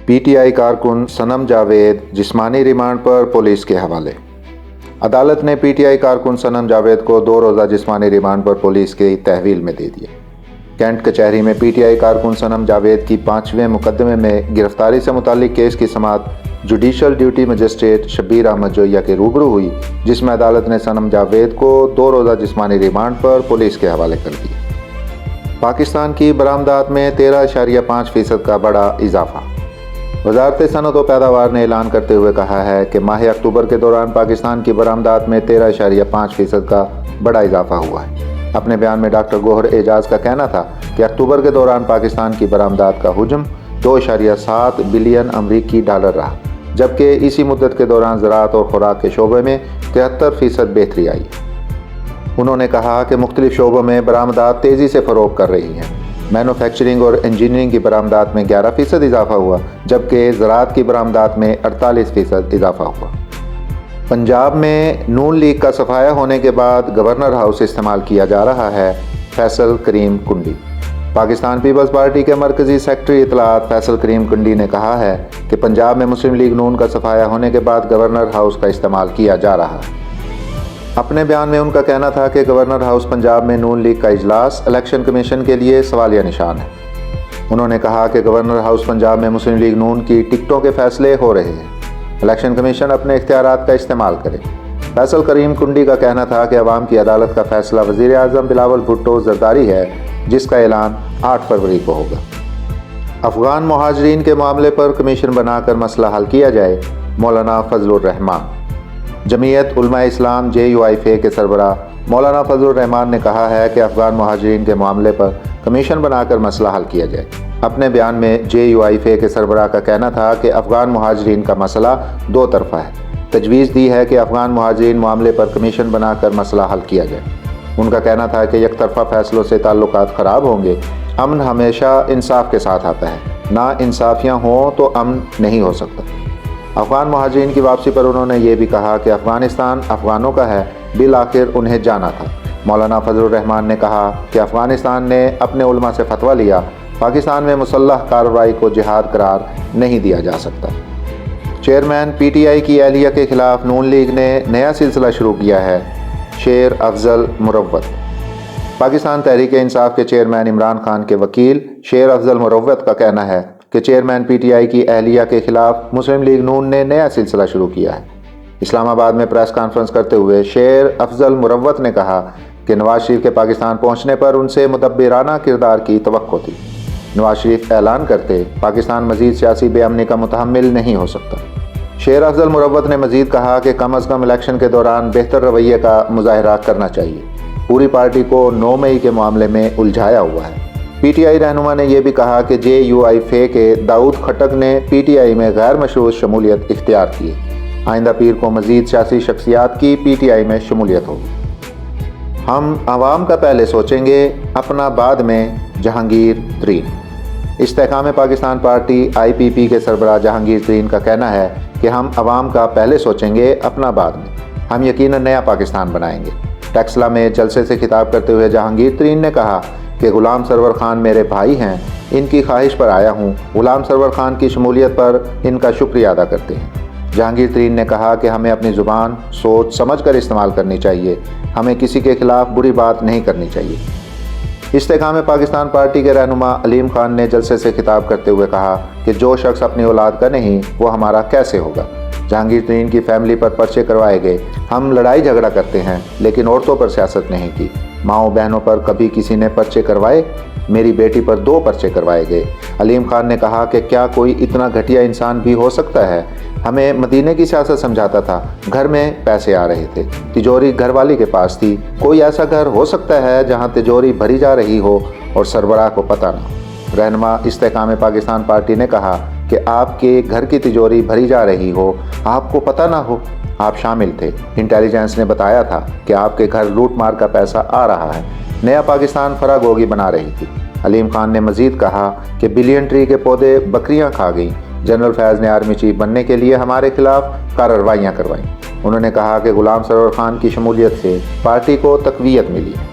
P T I کارکن صنم جاوید جسمانی remand پر police کے حوالے۔ عدالت نے پی ٹی آئی کارکن صنم جاوید کو 2 روزہ جسمانی ریمانڈ پر پولیس کی تحویل میں دے دیا۔ کینٹ کچہری میں پی ٹی آئی کارکن صنم جاوید کی 5ویں مقدمے میں گرفتاری سے متعلق کیس کی سماعت judicial duty magistrate Shabbir Ahmed Joya کے روبرو ہوئی، جس میں عدالت نے صنم جاوید کو 2 روزہ جسمانی ریمانڈ پر پولیس کے حوالے کر دیا۔ پاکستان کی برآمدات میں 13.5% کا بڑا اضافہ۔ وزارت صنعت و پیداوار نے اعلان کرتے ہوئے کہا ہے کہ ماہ اکتوبر کے دوران پاکستان کی برآمدات میں 13.5% کا بڑا اضافہ ہوا ہے۔ اپنے بیان میں ڈاکٹر گوہر اعجاز کا کہنا تھا کہ اکتوبر کے دوران پاکستان کی برآمدات کا حجم 2.7 بلین امریکی ڈالر رہا، جبکہ اسی مدت کے دوران زراعت اور خوراک کے شعبے میں 73% بہتری آئی۔ انہوں نے کہا کہ مختلف شعبوں میں برآمدات تیزی سے فروغ کر رہی ہیں۔ مینوفیکچرنگ اور انجینئرنگ کی برآمدات میں 11% اضافہ ہوا، جبکہ زراعت کی برآمدات میں 48% اضافہ ہوا۔ پنجاب میں نون لیگ کا صفایا ہونے کے بعد گورنر ہاؤس استعمال کیا جا رہا ہے، فیصل کریم کنڈی۔ پاکستان پیپلز پارٹی کے مرکزی سیکرٹری اطلاعات فیصل کریم کنڈی نے کہا ہے کہ پنجاب میں مسلم لیگ نون کا صفایا ہونے کے بعد گورنر ہاؤس کا استعمال کیا جا رہا ہے۔ اپنے بیان میں ان کا کہنا تھا کہ گورنر ہاؤس پنجاب میں نون لیگ کا اجلاس الیکشن کمیشن کے لیے سوالیہ نشان ہے۔ انہوں نے کہا کہ گورنر ہاؤس پنجاب میں مسلم لیگ نون کی ٹکٹوں کے فیصلے ہو رہے ہیں، الیکشن کمیشن اپنے اختیارات کا استعمال کرے۔ فیصل کریم کنڈی کا کہنا تھا کہ عوام کی عدالت کا فیصلہ وزیر اعظم بلاول بھٹو زرداری ہے، جس کا اعلان 8 فروری کو ہوگا۔ افغان مہاجرین کے معاملے پر کمیشن بنا کر مسئلہ حل کیا جائے، مولانا فضل الرحمان۔ جمعیت علماء اسلام JUIFA کے سربراہ مولانا فضل الرحمان نے کہا ہے کہ افغان مہاجرین کے معاملے پر کمیشن بنا کر مسئلہ حل کیا جائے۔ اپنے بیان میں JUIFA کے سربراہ کا کہنا تھا کہ افغان مہاجرین کا مسئلہ 2 طرفہ ہے۔ تجویز دی ہے کہ افغان مہاجرین معاملے پر کمیشن بنا کر مسئلہ حل کیا جائے۔ ان کا کہنا تھا کہ یک طرفہ فیصلوں سے تعلقات خراب ہوں گے۔ امن ہمیشہ انصاف کے ساتھ آتا ہے، نا انصافیاں ہوں تو امن نہیں ہو سکتا۔ افغان مہاجرین کی واپسی پر انہوں نے یہ بھی کہا کہ افغانستان افغانوں کا ہے، بالآخر انہیں جانا تھا۔ مولانا فضل الرحمان نے کہا کہ افغانستان نے اپنے علماء سے فتویٰ لیا، پاکستان میں مسلح کارروائی کو جہاد قرار نہیں دیا جا سکتا۔ چیئرمین PTI کی اہلیہ کے خلاف نون لیگ نے نیا سلسلہ شروع کیا ہے، شیر افضل مروت۔ پاکستان تحریک انصاف کے چیئرمین عمران خان کے وکیل شیر افضل مروت کا کہنا ہے کہ چیئرمین PTI کی اہلیہ کے خلاف مسلم لیگ نون نے نیا سلسلہ شروع کیا ہے۔ اسلام آباد میں پریس کانفرنس کرتے ہوئے شیر افضل مروت نے کہا کہ نواز شریف کے پاکستان پہنچنے پر ان سے مدبرانہ کردار کی توقع تھی۔ نواز شریف اعلان کرتے پاکستان مزید سیاسی بے امنی کا متحمل نہیں ہو سکتا۔ شیر افضل مروت نے مزید کہا کہ کم از کم الیکشن کے دوران بہتر رویے کا مظاہرہ کرنا چاہیے۔ پوری پارٹی کو 9 مئی کے معاملے میں الجھایا ہوا ہے۔ PTI رہنما نے یہ بھی کہا کہ JUIFA کے داؤد کھٹک نے PTI میں غیر مشروط شمولیت اختیار کی۔ آئندہ پیر کو مزید سیاسی شخصیات کی PTI میں شمولیت ہوگی۔ ہم عوام کا پہلے سوچیں گے، اپنا بعد میں، جہانگیر ترین۔ استحکام پاکستان پارٹی IPP کے سربراہ جہانگیر ترین کا کہنا ہے کہ ہم عوام کا پہلے سوچیں گے، اپنا بعد میں۔ ہم یقیناً نیا پاکستان بنائیں گے۔ ٹیکسلا میں جلسے سے خطاب کرتے ہوئے جہانگیر ترین نے کہا کہ غلام سرور خان میرے بھائی ہیں، ان کی خواہش پر آیا ہوں، غلام سرور خان کی شمولیت پر ان کا شکریہ ادا کرتے ہیں۔ جہانگیر ترین نے کہا کہ ہمیں اپنی زبان سوچ سمجھ کر استعمال کرنی چاہیے، ہمیں کسی کے خلاف بری بات نہیں کرنی چاہیے۔ استحکام پاکستان پارٹی کے رہنما علیم خان نے جلسے سے خطاب کرتے ہوئے کہا کہ جو شخص اپنی اولاد کا نہیں، وہ ہمارا کیسے ہوگا۔ جہانگیر ترین کی فیملی پر پرچے کروائے گئے۔ ہم لڑائی جھگڑا کرتے ہیں، لیکن عورتوں پر سیاست نہیں کی۔ ماؤں بہنوں پر کبھی کسی نے پرچے کروائے؟ میری بیٹی پر 2 پرچے کروائے گئے۔ علیم خان نے کہا کہ کیا کوئی اتنا گھٹیا انسان بھی ہو سکتا ہے؟ ہمیں مدینے کی سیاست سمجھاتا تھا، گھر میں پیسے آ رہے تھے، تجوری گھر والی کے پاس تھی۔ کوئی ایسا گھر ہو سکتا ہے جہاں تجوری بھری جا رہی ہو اور سربراہ کو پتہ نہ ہو؟ رہنما استحکام پاکستان پارٹی نے کہا کہ آپ کے گھر کی تجوری بھری جا رہی ہو، آپ کو پتہ نہ ہو، آپ شامل تھے۔ انٹیلیجنس نے بتایا تھا کہ آپ کے گھر لوٹ مار کا پیسہ آ رہا ہے۔ نیا پاکستان فراگوگی بنا رہی تھی۔ علیم خان نے مزید کہا کہ بلین ٹری کے پودے بکریاں کھا گئیں۔ جنرل فیض نے آرمی چیف بننے کے لیے ہمارے خلاف کارروائیاں کروائیں۔ انہوں نے کہا کہ غلام سرور خان کی شمولیت سے پارٹی کو تقویت ملی ہے۔